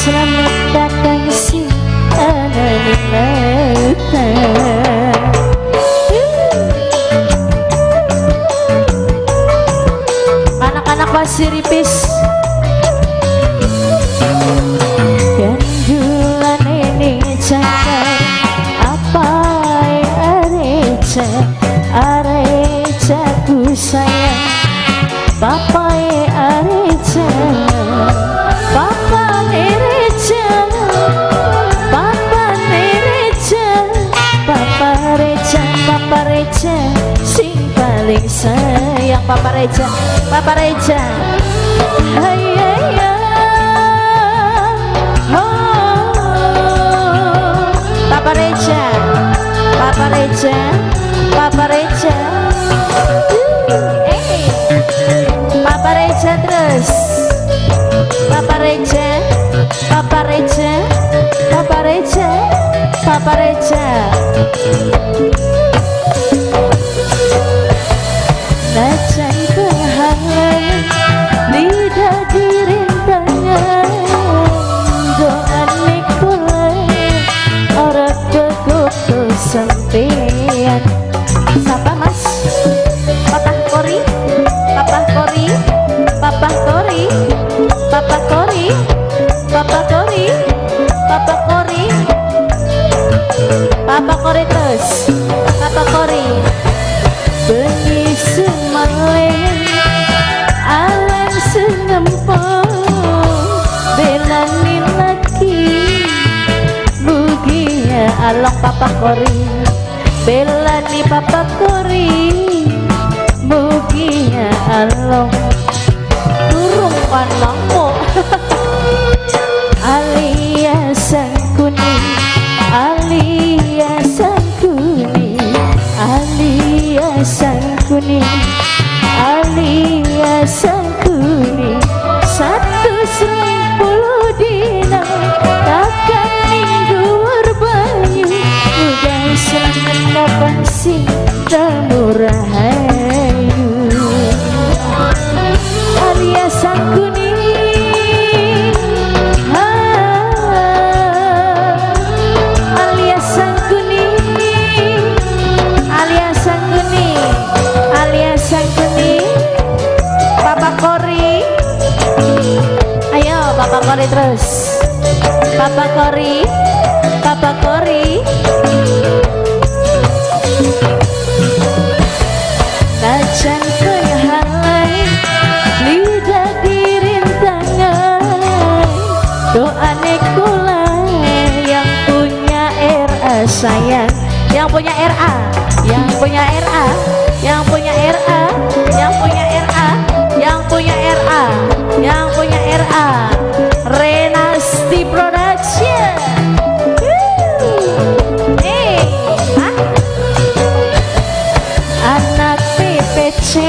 Selamat datang si anak-anak masih ripis gandulan ini cakar apa areca ku sayang papa areca papa nereja papa reja sing paling sayang papa reja hai papa reja papa reja terus papa reja najan berhalang lidah dirintangan doane kula ora kegoto sampean sapa mas papa kori terus papa kori bengi semalem alam senempong belani lagi bugia along papa kori belani papa kori bugia along turung panangmu alias sang kuning alias sang kuning alias sang kuning alias sang kuning 110 dina takkan minggu banyu udah selamat dapat sing rahayu alias sang kuning terus papa kori najan kehalang lidah dirintangan doane kula yang punya RA sayang yang punya RA Renasti Production anak PPC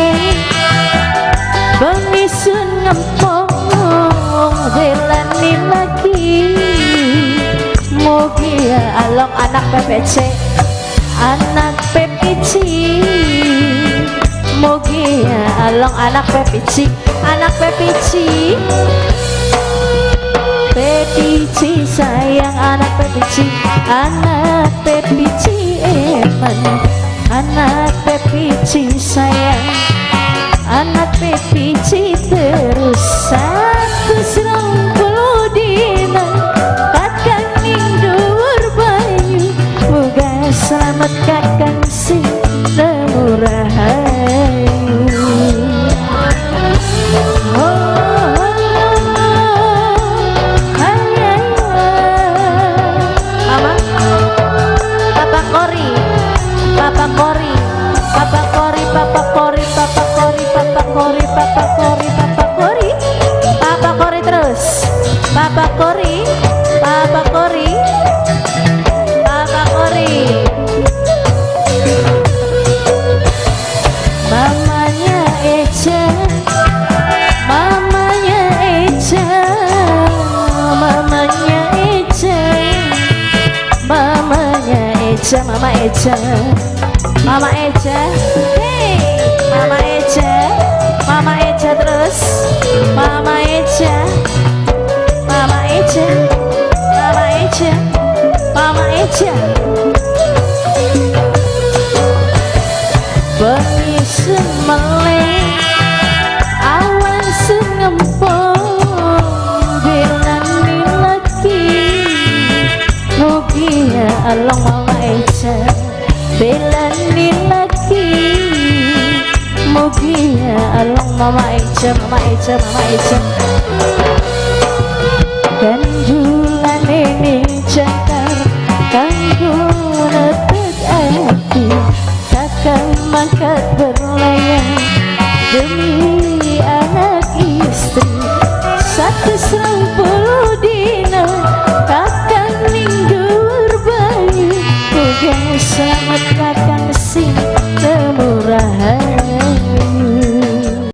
bemisun ngempong belani lagi mugia along anak PPC mugia along anak PPC Pepici sayang anak Pepici eman anak Pepici sayang anak Pepici terus 120 dina kakang ning dhuwur banyu muga selamat kakang sing rahayu Eja, Mama Eja, Mama Eja, hey, Mama Eja, Mama Eja terus, Mama Eja, Mama Eja, Mama Eja, Mama Eja. Bengi semeleng, awan sengempong, bilani lagi, mugia along Mama Eja, bilani lagi, mugia along Mama Eja, Mama Eja, Mama Eja. Ganjulan ini jangkar, kanggo netek hati, takkan mangkat berlayar demi anak istri 190